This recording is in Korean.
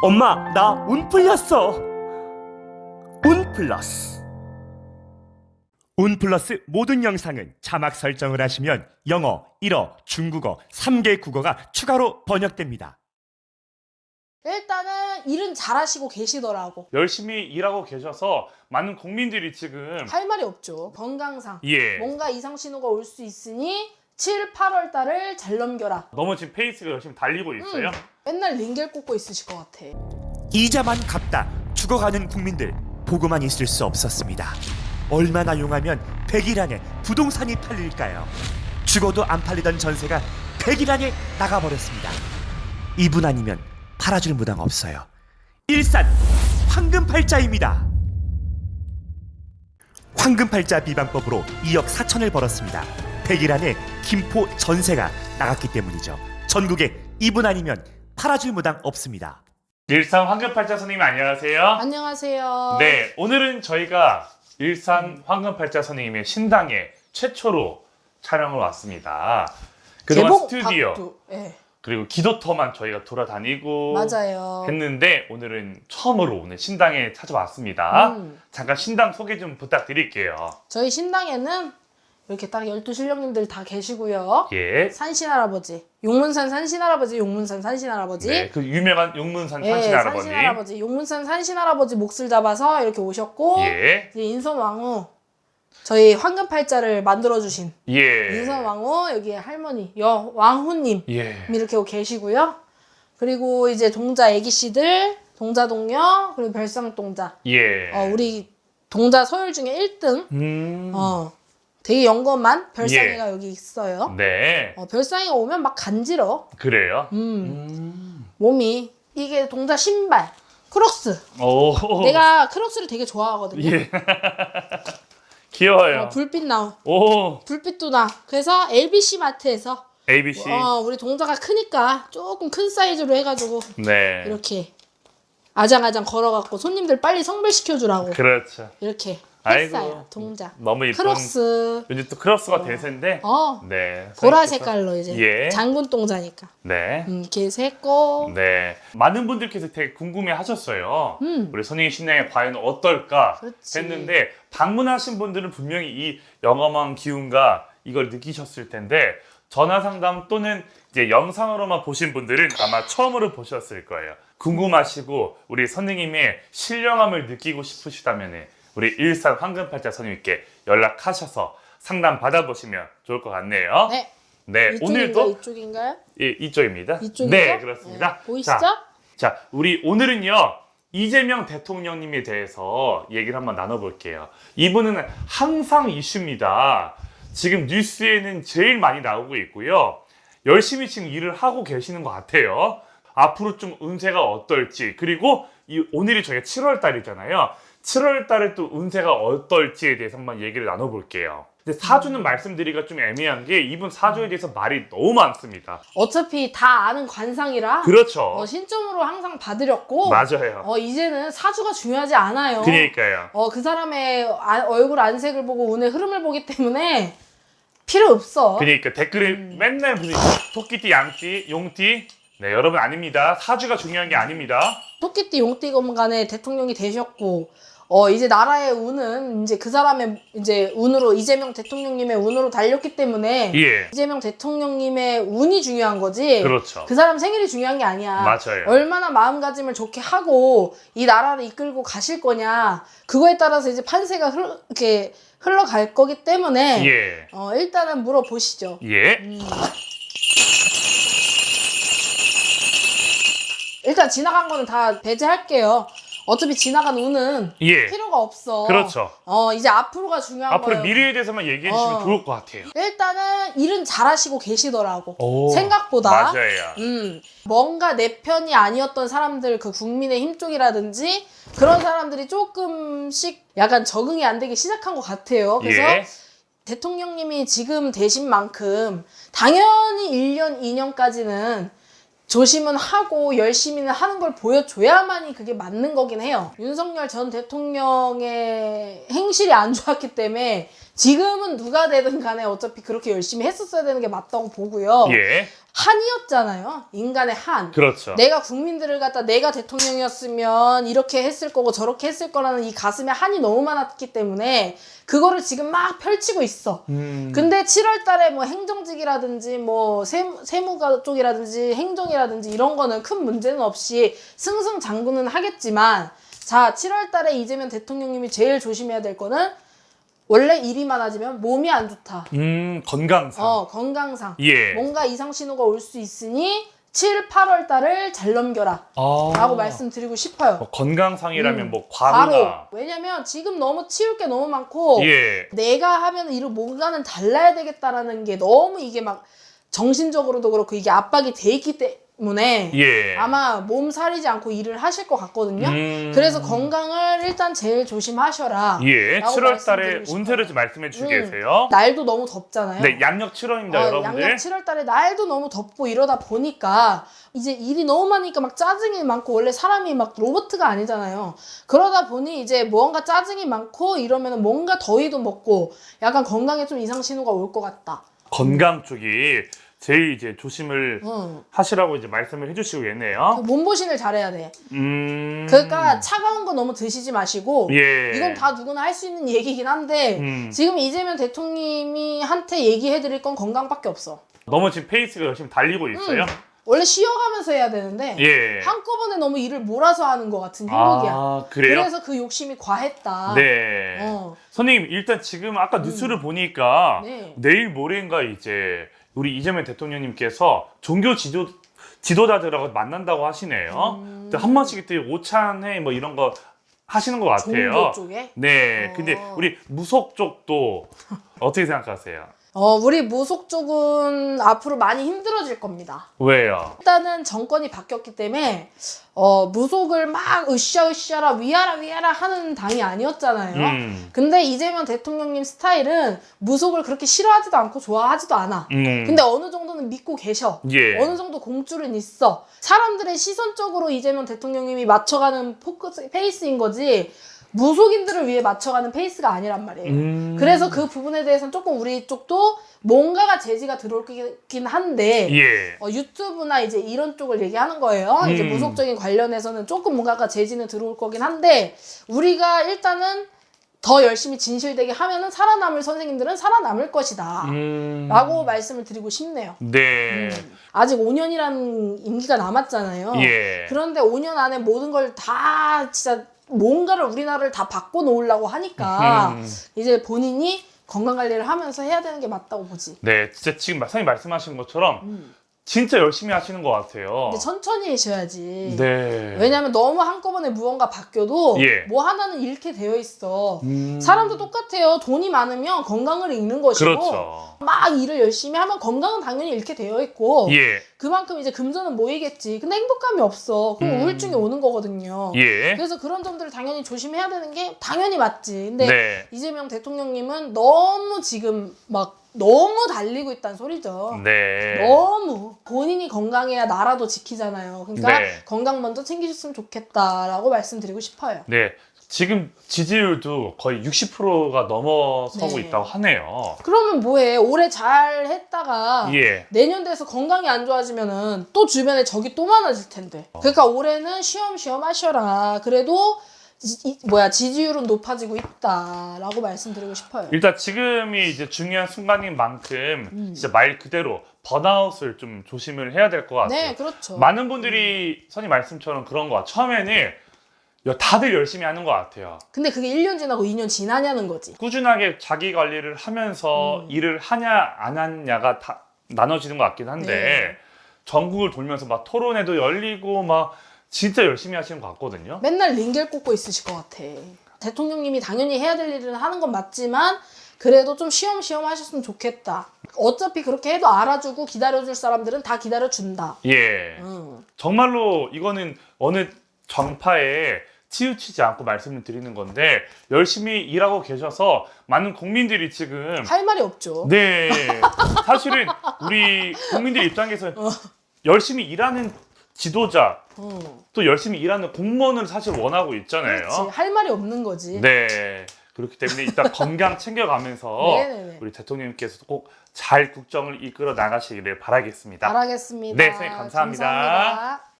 엄마, 나 운 풀렸어. 운 플러스. 운 플러스 모든 영상은 자막 설정을 하시면 영어, 일어, 중국어 3개 국어가 추가로 번역됩니다. 일단은 일은 잘하시고 계시더라고. 열심히 일하고 계셔서 많은 국민들이 지금 할 말이 없죠. 건강상 예 뭔가 이상 신호가 올 수 있으니 7, 8월 달을 잘 넘겨라. 너무 지금 페이스가 열심히 달리고 있어요. 맨날 링겔 꽂고 있으실 것 같아. 이자만 갚다 죽어가는 국민들 보고만 있을 수 없었습니다. 얼마나 용하면 100일 안에 부동산이 팔릴까요? 죽어도 안 팔리던 전세가 100일 안에 나가버렸습니다. 이분 아니면 팔아줄 무당 없어요. 일산 황금팔자입니다. 황금팔자 비방법으로 2억 4천을 벌었습니다. 100일 안에 김포 전세가 나갔기 때문이죠. 전국에 이분 아니면 팔아줄 무당 없습니다. 일산 황금팔자 선생님 안녕하세요. 안녕하세요. 네, 오늘은 저희가 일산 황금팔자 선생님의 신당에 최초로 촬영을 왔습니다. 그동안 개봉 스튜디오 박두. 네. 그리고 기도터만 저희가 돌아다니고 맞아요. 했는데 오늘은 처음으로 오늘 신당에 찾아왔습니다. 음. 잠깐 신당 소개 좀 부탁드릴게요. 저희 신당에는 이렇게 딱 12신령님들 다 계시고요. 예. 산신할아버지, 용문산 산신할아버지, 용문산 산신할아버지. 네, 그 유명한 용문산 예, 산신할아버지. 산신할아버지, 용문산 산신할아버지 몫을 잡아서 이렇게 오셨고, 예. 이제 인선왕후, 저희 황금팔자를 만들어주신 예. 인선왕후, 여기 할머니, 왕후님 예. 이렇게 계시고요. 그리고 이제 동자 애기씨들, 동자동녀, 그리고 별상동자. 예. 우리 동자 서열 중에 1등. 되게 영검한 별상이가 여기 있어요. 네. 별상이가 오면 막 간지러. 그래요? 몸이. 이게 동자 신발. 크록스. 오. 내가 크록스를 되게 좋아하거든요. 예. 귀여워요. 불빛 나오. 오. 불빛도 나. 그래서 LBC 마트에서 ABC. 우리 동자가 크니까 조금 큰 사이즈로 해가지고 네. 이렇게 아장아장 걸어갖고 손님들 빨리 성별시켜주라고 그렇죠. 이렇게 아이고. 했어요. 동자. 너무 이쁜. 크록스. 요즘 또 크록스가 대세인데. 네. 보라 선생님께서- 색깔로 이제 예. 장군 동자니까 네. 이렇게 해서 했고 네. 많은 분들께서 되게 궁금해 하셨어요. 우리 선생님 신앙에 과연 어떨까 그렇지. 했는데 방문하신 분들은 분명히 이 영험한 기운과 이걸 느끼셨을 텐데 전화 상담 또는 이제 영상으로만 보신 분들은 아마 처음으로 보셨을 거예요. 궁금하시고 우리 선생님의 신령함을 느끼고 싶으시다면 우리 일산 황금팔자 선생님께 연락하셔서 상담 받아보시면 좋을 것 같네요. 네. 네, 오늘도 이쪽인가요? 예, 이쪽입니다. 이쪽이죠? 네, 그렇습니다. 네. 보이시죠? 자, 우리 오늘은요. 이재명 대통령님에 대해서 얘기를 한번 나눠볼게요. 이분은 항상 이슈입니다. 지금 뉴스에는 제일 많이 나오고 있고요. 열심히 지금 일을 하고 계시는 것 같아요. 앞으로 좀 운세가 어떨지, 그리고 오늘이 저희가 7월 달이잖아요. 7월 달에 또 운세가 어떨지에 대해서 한번 얘기를 나눠볼게요. 근데 사주는 말씀드리기가 좀 애매한 게 이분 사주에 대해서 말이 너무 많습니다. 어차피 다 아는 관상이라 그렇죠. 신점으로 항상 봐드렸고 맞아요. 이제는 사주가 중요하지 않아요. 그러니까요. 그 사람의 얼굴 안색을 보고 운의 흐름을 보기 때문에 필요 없어. 그러니까 댓글에 맨날 보니 토끼띠, 양띠, 용띠. 네, 여러분 아닙니다. 사주가 중요한 게 아닙니다. 토끼띠 용띠건 간에 대통령이 되셨고 이제 나라의 운은 이제 그 사람의 이제 운으로 이재명 대통령님의 운으로 달렸기 때문에 예. 이재명 대통령님의 운이 중요한 거지. 그렇죠. 그 사람 생일이 중요한 게 아니야. 맞아요. 얼마나 마음가짐을 좋게 하고 이 나라를 이끌고 가실 거냐. 그거에 따라서 이제 판세가 이렇게 흘러갈 거기 때문에 예. 일단은 물어보시죠. 예. 일단 지나간 거는 다 배제할게요. 어차피 지나간 운은 예. 필요가 없어. 그렇죠. 이제 앞으로가 중요한 앞으로 거예요. 미래에 대해서만 얘기해 주시면 좋을 것 같아요. 일단은 일은 잘하시고 계시더라고. 오, 생각보다. 맞아요. 뭔가 내 편이 아니었던 사람들, 그 국민의힘 쪽이라든지 그런 사람들이 조금씩 약간 적응이 안 되기 시작한 것 같아요. 그래서 예. 대통령님이 지금 되신 만큼 당연히 1년, 2년까지는 조심은 하고 열심히는 하는 걸 보여줘야만이 그게 맞는 거긴 해요. 윤석열 전 대통령의 행실이 안 좋았기 때문에 지금은 누가 되든 간에 어차피 그렇게 열심히 했었어야 되는 게 맞다고 보고요. 예. 한이었잖아요. 인간의 한. 그렇죠. 내가 국민들을 갖다 내가 대통령이었으면 이렇게 했을 거고 저렇게 했을 거라는 이 가슴에 한이 너무 많았기 때문에 그거를 지금 막 펼치고 있어. 근데 7월 달에 뭐 행정직이라든지 뭐 세무가 쪽이라든지 행정이라든지 이런 거는 큰 문제는 없이 승승장구는 하겠지만 자, 7월 달에 이재명 대통령님이 제일 조심해야 될 거는 원래 일이 많아지면 몸이 안 좋다. 건강상. 건강상. 예. 뭔가 이상 신호가 올 수 있으니 7, 8월 달을 잘 넘겨라. 라고 말씀드리고 싶어요. 건강상이라면 뭐 과로나. 바로. 왜냐면 지금 너무 치울 게 너무 많고 예. 내가 하면 이로 뭔가는 달라야 되겠다라는 게 너무 이게 막 정신적으로도 그렇고 이게 압박이 돼 있기 때문에 예. 아마 몸살이지 않고 일을 하실 것 같거든요. 그래서 건강을 일단 제일 조심하셔라. 예. 라고 7월 달에 말씀드리고 싶어요. 운세를 좀 말씀해 주시고 계세요. 날도 너무 덥잖아요. 네, 양력 7월입니다, 여러분들. 양력 7월 달에 날도 너무 덥고 이러다 보니까 이제 일이 너무 많으니까 막 짜증이 많고 원래 사람이 막 로봇가 아니잖아요. 그러다 보니 이제 뭔가 짜증이 많고 이러면 뭔가 더위도 먹고 약간 건강에 좀 이상 신호가 올 것 같다. 건강 쪽이 제일 이제 조심을 하시라고 이제 말씀을 해주시고 계네요. 몸보신을 잘해야 돼. 그러니까 차가운 거 너무 드시지 마시고 예. 이건 다 누구나 할 수 있는 얘기긴 한데 지금 이재명 대통령님이 한테 얘기해드릴 건 건강밖에 없어. 너무 지금 페이스가 열심히 달리고 있어요. 원래 쉬어가면서 해야 되는데 예. 한꺼번에 너무 일을 몰아서 하는 것 같은 형국이야. 아, 그래요? 그래서 그 욕심이 과했다. 네. 선생님, 일단 지금 아까 뉴스를 보니까 네. 내일 모레인가 이제 우리 이재명 대통령님께서 종교 지도자들하고 만난다고 하시네요. 근데 한 번씩 또 오찬회 뭐 이런 거 하시는 것 같아요. 종교 쪽에? 네. 근데 우리 무속 쪽도 어떻게 생각하세요? 우리 무속 쪽은 앞으로 많이 힘들어질 겁니다. 왜요? 일단은 정권이 바뀌었기 때문에 무속을 막 으쌰으쌰라 위하라 하는 당이 아니었잖아요. 근데 이재명 대통령님 스타일은 무속을 그렇게 싫어하지도 않고 좋아하지도 않아. 근데 어느 정도는 믿고 계셔. 예. 어느 정도 공줄은 있어. 사람들의 시선적으로 이재명 대통령님이 맞춰가는 페이스인 거지 무속인들을 위해 맞춰가는 페이스가 아니란 말이에요. 그래서 그 부분에 대해서는 조금 우리 쪽도 뭔가가 제지가 들어오긴 한데 예. 유튜브나 이제 이런 쪽을 얘기하는 거예요. 이제 무속적인 관련해서는 조금 뭔가가 제지는 들어올 거긴 한데 우리가 일단은 더 열심히 진실되게 하면은 살아남을 선생님들은 살아남을 것이다. 라고 말씀을 드리고 싶네요. 네. 아직 5년이라는 임기가 남았잖아요. 예. 그런데 5년 안에 모든 걸 다 진짜 뭔가를 우리나라를 다 바꿔놓으려고 하니까 이제 본인이 건강관리를 하면서 해야 되는 게 맞다고 보지. 네, 진짜 지금 선생님 말씀하신 것처럼 진짜 열심히 하시는 것 같아요. 근데 천천히 하셔야지. 네. 왜냐면 너무 한꺼번에 무언가 바뀌어도 예. 뭐 하나는 잃게 되어 있어. 사람도 똑같아요. 돈이 많으면 건강을 잃는 것이고 그렇죠. 막 일을 열심히 하면 건강은 당연히 잃게 되어 있고 예. 그만큼 이제 금전은 모이겠지. 근데 행복감이 없어. 그럼 우울증이 오는 거거든요. 예. 그래서 그런 점들을 당연히 조심해야 되는 게 당연히 맞지. 근데 네. 이재명 대통령님은 너무 지금 막 너무 달리고 있다는 소리죠. 네. 너무 본인이 건강해야 나라도 지키잖아요. 그러니까 네. 건강 먼저 챙기셨으면 좋겠다라고 말씀드리고 싶어요. 네. 지금 지지율도 거의 60%가 넘어서고 네. 있다고 하네요. 그러면 뭐해? 올해 잘 했다가 예. 내년 돼서 건강이 안 좋아지면은 또 주변에 적이 또 많아질 텐데. 그러니까 올해는 쉬엄쉬엄 하셔라. 그래도 지지율은 높아지고 있다라고 말씀드리고 싶어요. 일단 지금이 이제 중요한 순간인 만큼 진짜 말 그대로 번아웃을 좀 조심을 해야 될 것 같아요. 네, 그렇죠. 많은 분들이 선생님 말씀처럼 그런 거 같아요. 처음에는 다들 열심히 하는 것 같아요. 근데 그게 1년 지나고 2년 지나냐는 거지. 꾸준하게 자기 관리를 하면서 일을 하냐 안 하냐가 다 나눠지는 것 같긴 한데 네. 전국을 돌면서 막 토론회도 열리고 막 진짜 열심히 하시는 것 같거든요. 맨날 링겔 꽂고 있으실 것 같아. 대통령님이 당연히 해야 될 일은 하는 건 맞지만 그래도 좀 쉬엄쉬엄 하셨으면 좋겠다. 어차피 그렇게 해도 알아주고 기다려줄 사람들은 다 기다려준다. 예. 정말로 이거는 어느 정파에 치우치지 않고 말씀을 드리는 건데 열심히 일하고 계셔서 많은 국민들이 지금 할 말이 없죠. 네. 사실은 우리 국민들 입장에서 열심히 일하는 지도자 또 열심히 일하는 공무원을 사실 원하고 있잖아요. 그렇지. 할 말이 없는 거지. 네. 그렇기 때문에 일단 건강 챙겨가면서 네네네. 우리 대통령님께서도 꼭 잘 국정을 이끌어 나가시기를 바라겠습니다. 바라겠습니다. 네, 선생님 감사합니다. 감사합니다.